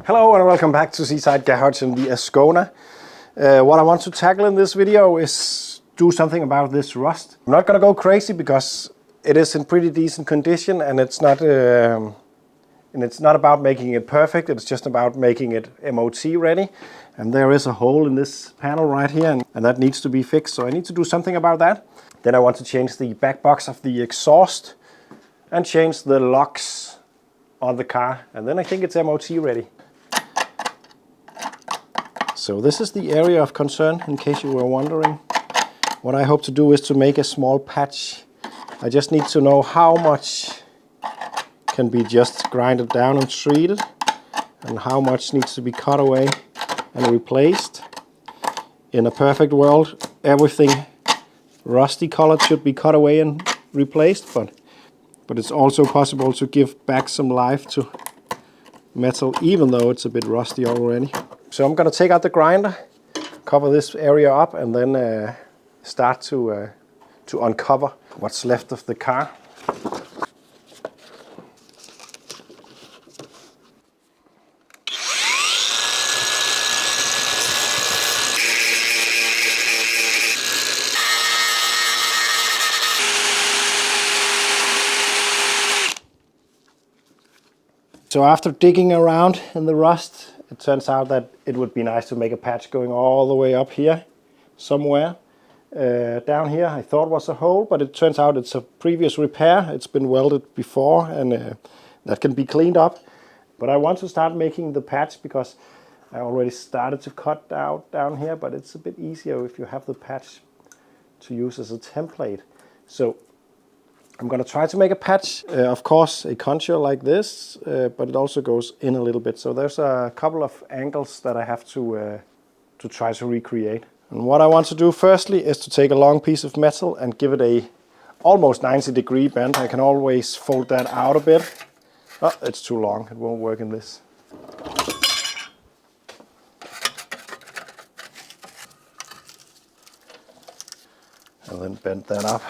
Hello and welcome back to Seaside Garage in the Ascona. What I want to tackle in this video is do something about this rust. I'm not gonna go crazy because it is in pretty decent condition and it's not about making it perfect, it's just about making it MOT ready. And there is a hole in this panel right here and that needs to be fixed, so I need to do something about that. Then I want to change the back box of the exhaust and change the locks on the car, and then I think it's MOT ready. So this is the area of concern, in case you were wondering. What I hope to do is to make a small patch. I just need to know how much can be just grinded down and treated, and how much needs to be cut away and replaced. In a perfect world, everything rusty colored should be cut away and replaced, but it's also possible to give back some life to metal, even though it's a bit rusty already. So I'm gonna take out the grinder, cover this area up, and then start to uncover what's left of the car. So after digging around in the rust, it turns out that it would be nice to make a patch going all the way up here somewhere. Down here I thought was a hole, but it turns out it's a previous repair. It's been welded before and that can be cleaned up. But I want to start making the patch because I already started to cut out down here, but it's a bit easier if you have the patch to use as a template. So I'm going to try to make a patch, of course a contour like this, but it also goes in a little bit. So there's a couple of angles that I have to try to recreate. And what I want to do firstly is to take a long piece of metal and give it a almost 90-degree bend. I can always fold that out a bit. Oh, it's too long, it won't work in this. And then bend that up.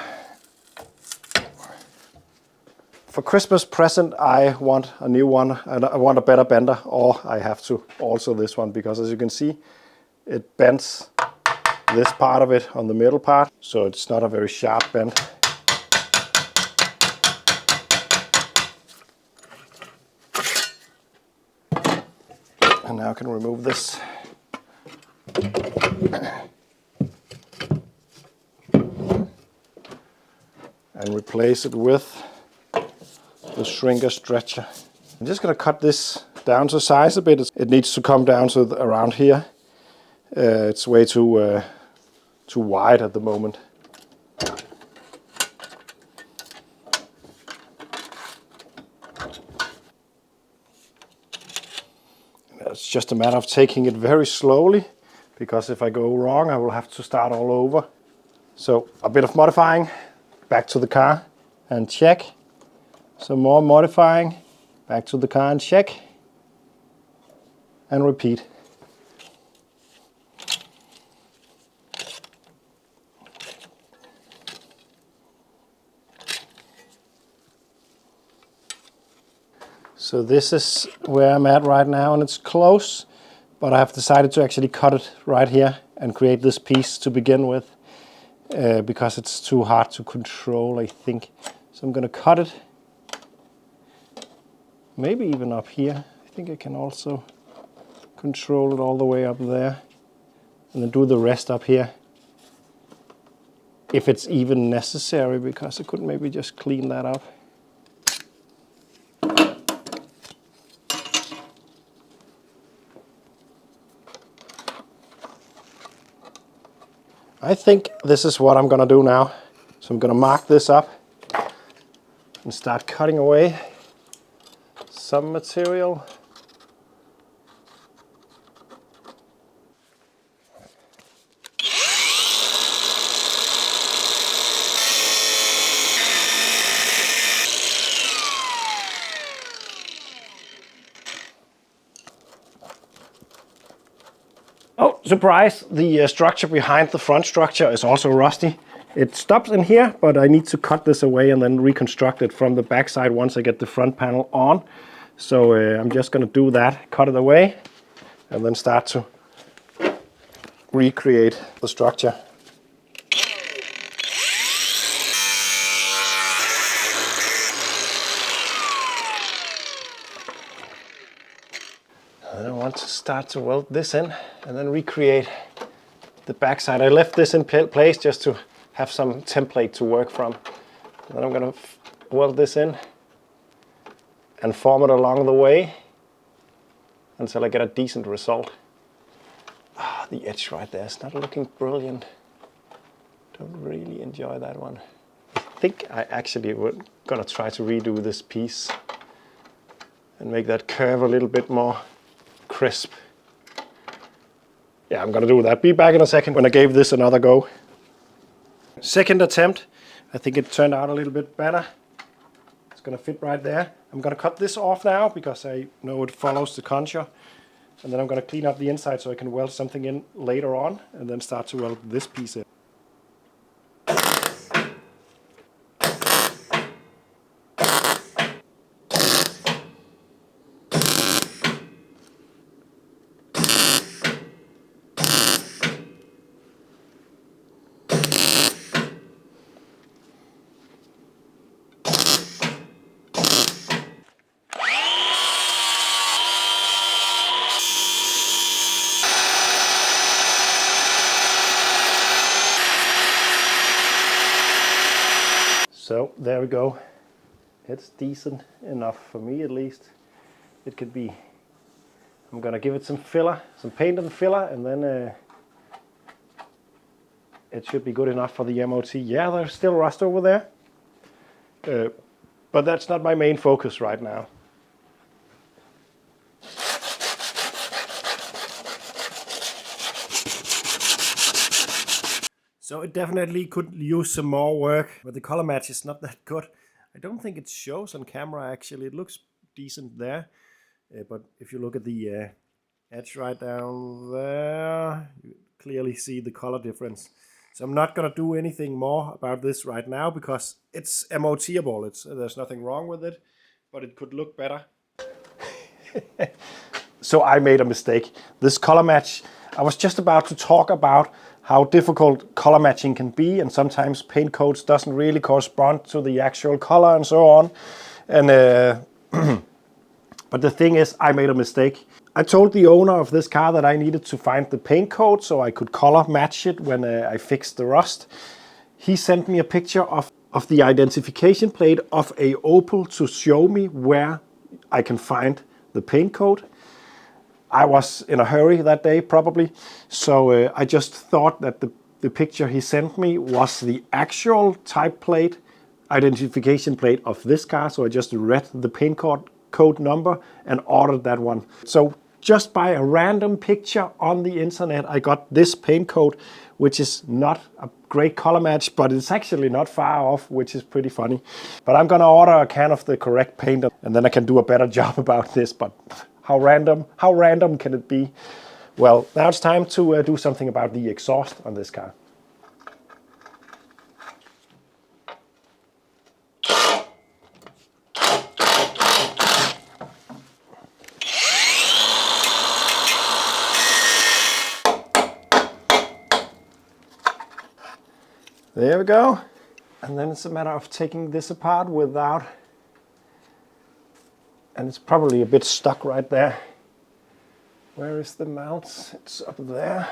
For Christmas present, I want a new one, and I want a better bender, or I have to also this one, because as you can see, it bends this part of it on the middle part, so it's not a very sharp bend. And now I can remove this. And replace it with the shrinker stretcher. I'm just going to cut this down to size a bit. It needs to come down to around here. It's way too wide at the moment. It's just a matter of taking it very slowly, because if I go wrong I will have to start all over. So a bit of modifying, back to the car and check. Some more modifying, back to the car and check, and repeat. So this is where I'm at right now, and it's close, but I have decided to actually cut it right here and create this piece to begin with, because it's too hard to control, I think. So I'm going to cut it. Maybe even up here. I think I can also control it all the way up there. And then do the rest up here. If it's even necessary, because I could maybe just clean that up. I think this is what I'm gonna do now. So I'm gonna mark this up and start cutting away some material. Oh, surprise! The structure behind the front structure is also rusty. It stops in here, but I need to cut this away and then reconstruct it from the back side once I get the front panel on. So I'm just going to do that, cut it away, and then start to recreate the structure. And I want to start to weld this in and then recreate the backside. I left this in place just to have some template to work from. And then I'm going to weld this in and form it along the way until I get a decent result. The edge right there is not looking brilliant. Don't really enjoy that one. I think I actually would gonna try to redo this piece and make that curve a little bit more crisp. Yeah, I'm gonna do that. Be back in a second when I gave this another go. Second attempt. I think it turned out a little bit better. It's gonna fit right there. I'm gonna cut this off now because I know it follows the contour. And then I'm gonna clean up the inside so I can weld something in later on and then start to weld this piece in. So there we go. It's decent enough for me at least. It could be. I'm gonna give it some filler, some paint and filler, and then it should be good enough for the MOT. Yeah, there's still rust over there, but that's not my main focus right now. So it definitely could use some more work, but the color match is not that good. I don't think it shows on camera actually. It looks decent there, but if you look at the edge right down there, you clearly see the color difference. So I'm not gonna do anything more about this right now because it's MOT-able. There's nothing wrong with it, but it could look better. So I made a mistake. This color match, I was just about to talk about how difficult color matching can be, and sometimes paint coats doesn't really correspond to the actual color and so on. And but the thing is, I made a mistake. I told the owner of this car that I needed to find the paint coat so I could color match it when I fixed the rust. He sent me a picture of the identification plate of a Opel to show me where I can find the paint coat. I was in a hurry that day, probably, so I just thought that the picture he sent me was the actual type plate, identification plate of this car, so I just read the paint code number and ordered that one. So just by a random picture on the internet, I got this paint code, which is not a great color match, but it's actually not far off, which is pretty funny. But I'm gonna order a can of the correct paint, and then I can do a better job about this. But how random can it be? Well, now it's time to do something about the exhaust on this car. There we go. And then it's a matter of taking this apart without, and it's probably a bit stuck right there. Where is the mount? It's up there.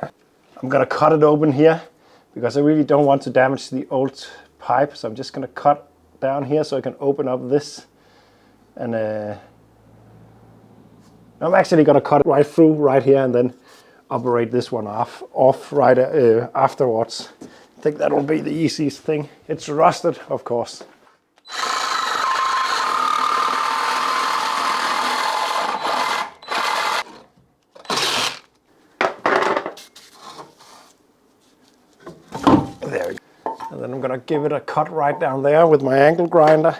I'm gonna cut it open here because I really don't want to damage the old pipe. So I'm just gonna cut down here so I can open up this. And I'm actually gonna cut it right through right here and then operate this one off right afterwards. I think that will be the easiest thing. It's rusted, of course. There we go. And then I'm gonna give it a cut right down there with my angle grinder.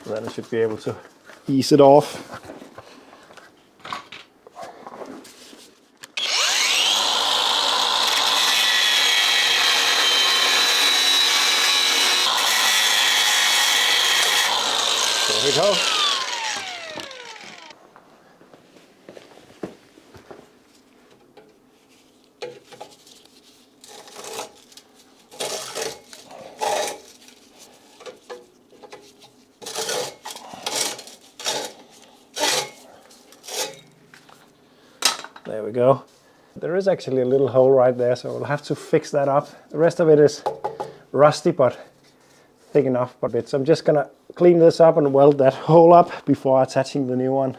Then I should be able to ease it off. There we go. There is actually a little hole right there, so we'll have to fix that up. The rest of it is rusty, but thick enough. So I'm just gonna clean this up and weld that hole up before attaching the new one.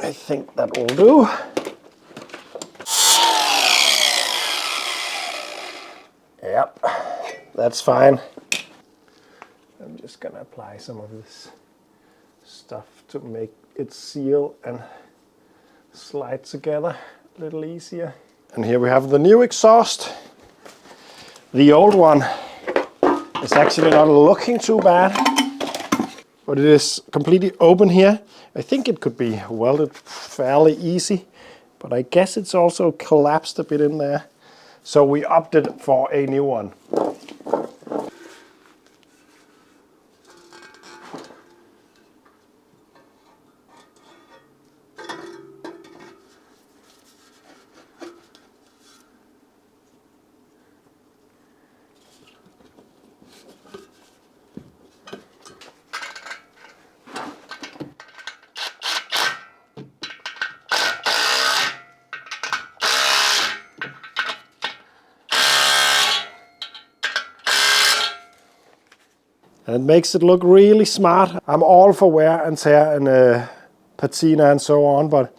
I think that will do. Yep, that's fine. I'm just gonna apply some of this stuff to make it seal and slide together a little easier. And here we have the new exhaust. The old one is actually not looking too bad, but it is completely open here. I think it could be welded fairly easy, but I guess it's also collapsed a bit in there. So we opted for a new one. And it makes it look really smart. I'm all for wear and tear and patina and so on, but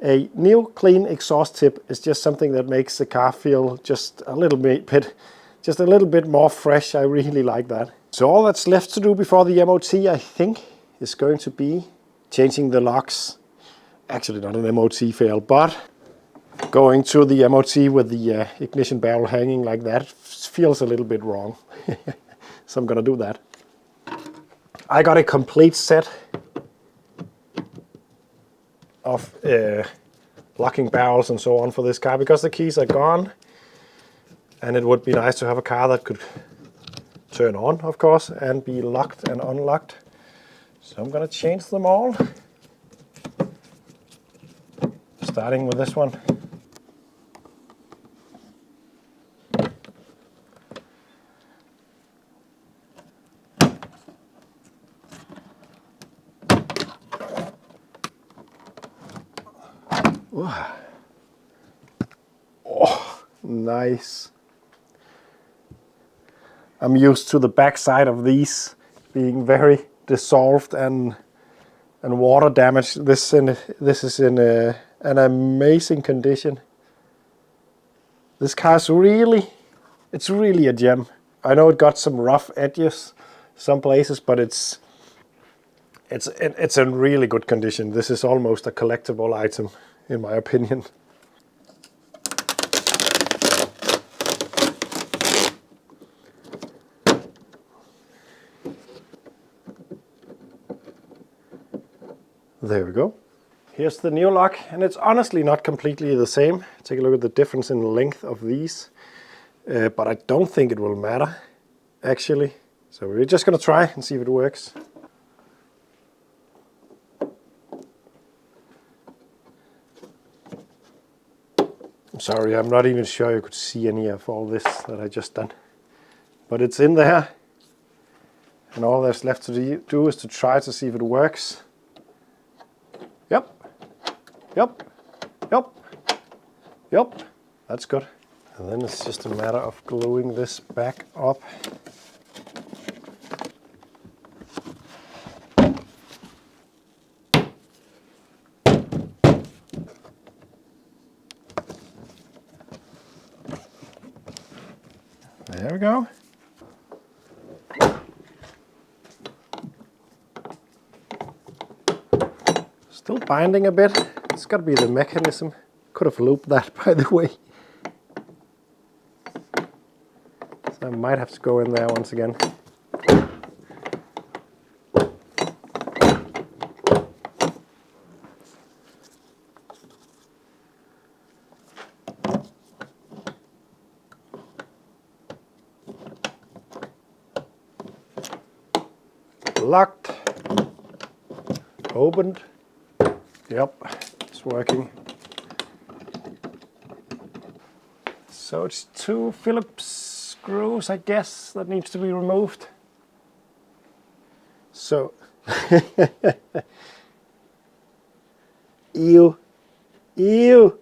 a new clean exhaust tip is just something that makes the car feel just a little bit more fresh. I really like that. So all that's left to do before the MOT, I think, is going to be changing the locks. Actually not an MOT fail, but going to the MOT with the ignition barrel hanging like that feels a little bit wrong. So I'm gonna do that. I got a complete set of locking barrels and so on for this car because the keys are gone, and it would be nice to have a car that could turn on, of course, and be locked and unlocked. So I'm gonna change them all, starting with this one. Oh, nice. I'm used to the back side of these being very dissolved and water damaged. This is in an amazing condition. This car's it's really a gem. I know it got some rough edges some places, but it's in really good condition. This is almost a collectible item, in my opinion. There we go. Here's the new lock, and it's honestly not completely the same. Take a look at the difference in length of these, but I don't think it will matter, actually. So we're just gonna try and see if it works. I'm sorry, I'm not even sure you could see any of all this that I just done. But it's in there, and all there's left to do is to try to see if it works. Yep, yep, yep, yep, that's good. And then it's just a matter of gluing this back up. There we go. Still binding a bit. It's got to be the mechanism. Could have looped that, by the way. So I might have to go in there once again. Locked, opened, Yep, it's working. So it's 2 Phillips screws, I guess, that needs to be removed. So, ew, ew.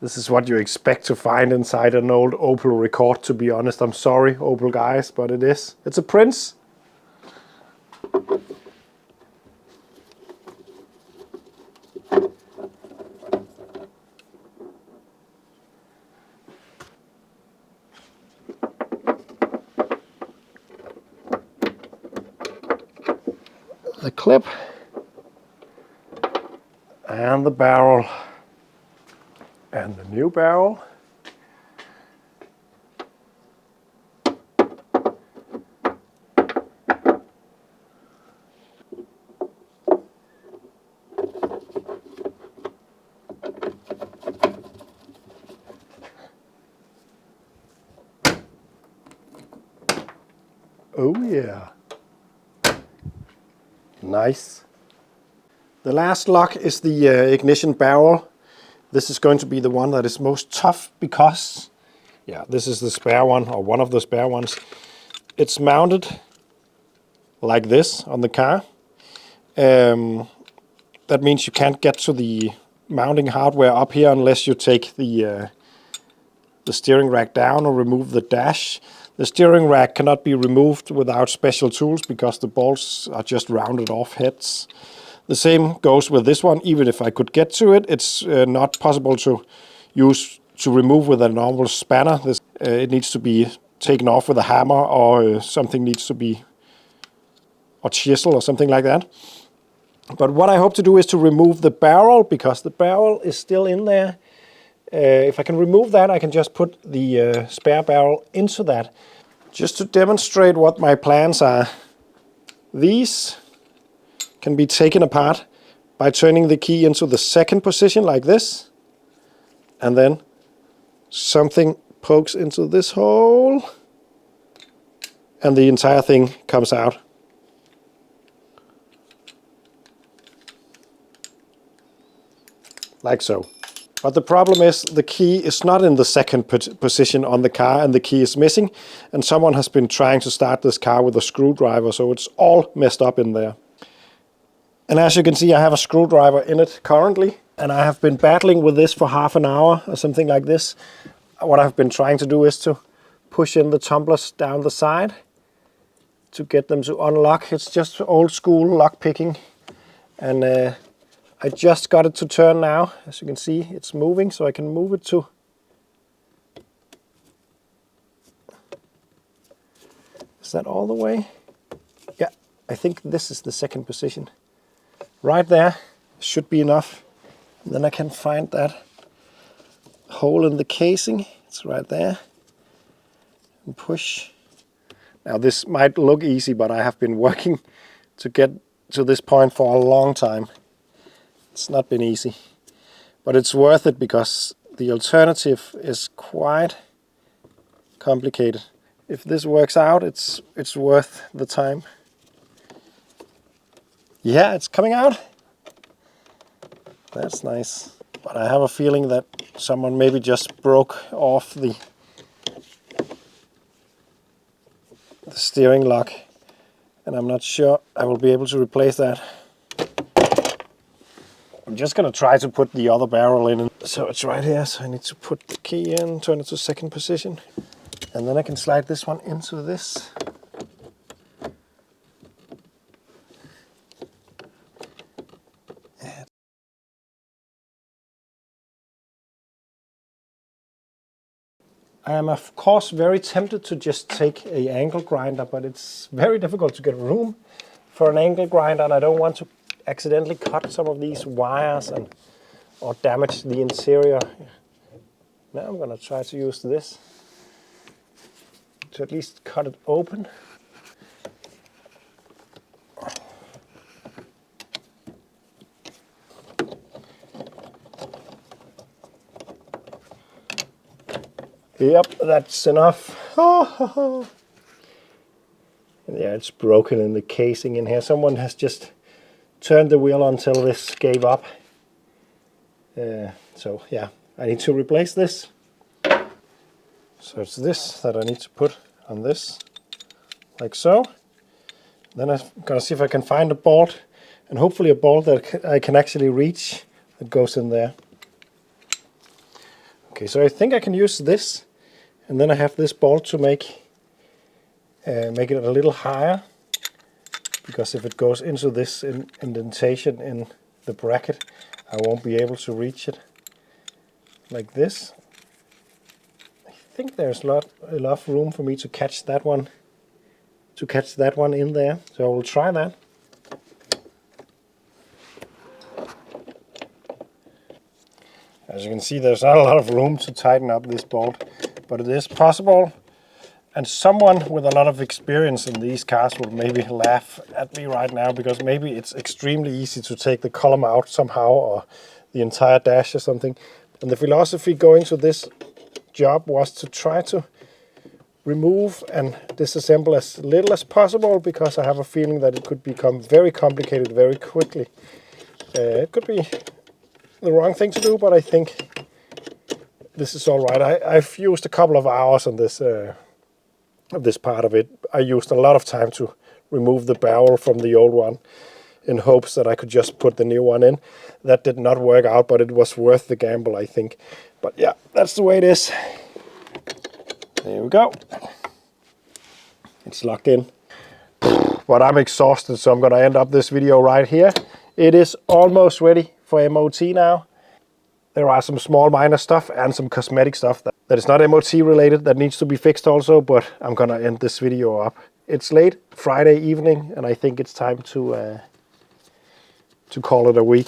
This is what you expect to find inside an old Opel Rekord, to be honest. I'm sorry, Opel guys, but it is. It's a Prince. The clip and the barrel and the new barrel. Oh yeah. Nice. The last lock is the ignition barrel. This is going to be the one that is most tough because, yeah, this is the spare one, or one of the spare ones. It's mounted like this on the car. That means you can't get to the mounting hardware up here unless you take the steering rack down or remove the dash. The steering rack cannot be removed without special tools because the bolts are just rounded off heads. The same goes with this one. Even if I could get to it, it's not possible to remove with a normal spanner. It needs to be taken off with a hammer, or something needs to be, or chisel or something like that. But what I hope to do is to remove the barrel, because the barrel is still in there. If I can remove that, I can just put the spare barrel into that. Just to demonstrate what my plans are, these can be taken apart by turning the key into the second position like this, and then something pokes into this hole and the entire thing comes out. Like so. But the problem is the key is not in the second position on the car, and the key is missing, and someone has been trying to start this car with a screwdriver, so it's all messed up in there. And as you can see, I have a screwdriver in it currently, and I have been battling with this for half an hour or something like this. What I've been trying to do is to push in the tumblers down the side to get them to unlock. It's just old school lock picking, and I just got it to turn now. As you can see, it's moving, so I can move it to... Is that all the way? Yeah, I think this is the second position. Right there should be enough. And then I can find that hole in the casing. It's right there. And push. Now this might look easy, but I have been working to get to this point for a long time. It's not been easy, but it's worth it because the alternative is quite complicated. If this works out, it's worth the time. Yeah, it's coming out. That's nice. But I have a feeling that someone maybe just broke off the steering lock, and I'm not sure I will be able to replace that. I'm just going to try to put the other barrel in. So it's right here, so I need to put the key in, turn it to second position, and then I can slide this one into this. I am of course very tempted to just take an angle grinder, but it's very difficult to get room for an angle grinder, and I don't want to accidentally cut some of these wires or damage the interior. Now I'm going to try to use this to at least cut it open. Yep, that's enough. Yeah, it's broken in the casing in here. Someone has just turned the wheel until this gave up. So yeah, I need to replace this. So it's this that I need to put on this, like so. Then I'm gonna see if I can find a bolt, and hopefully a bolt that I can actually reach that goes in there. Okay, so I think I can use this, and then I have this bolt to make it a little higher, because if it goes into this indentation in the bracket, I won't be able to reach it like this. I think there's enough room for me to catch that one in there, so I will try that. As you can see, there's not a lot of room to tighten up this bolt, but it is possible. And someone with a lot of experience in these cars will maybe laugh at me right now, because maybe it's extremely easy to take the column out somehow, or the entire dash or something. And the philosophy going to this job was to try to remove and disassemble as little as possible, because I have a feeling that it could become very complicated very quickly. It could be the wrong thing to do, but I think this is all right. I've used a couple of hours on this part of it. I used a lot of time to remove the barrel from the old one in hopes that I could just put the new one in. That did not work out, but it was worth the gamble, I think. But yeah, that's the way it is. There we go. It's locked in. But I'm exhausted, so I'm going to end up this video right here. It is almost ready for MOT now. There are some small minor stuff and some cosmetic stuff that is not MOT related that needs to be fixed also, but I'm going to end this video up. It's late Friday evening, and I think it's time to call it a week.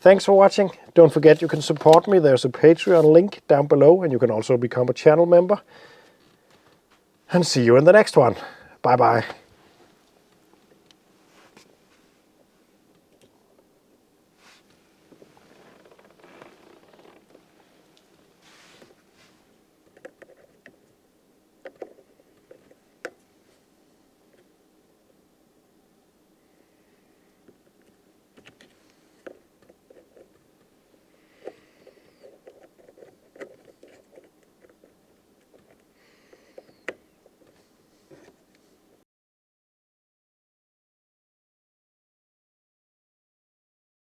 Thanks for watching. Don't forget you can support me. There's a Patreon link down below, and you can also become a channel member. And see you in the next one. Bye bye.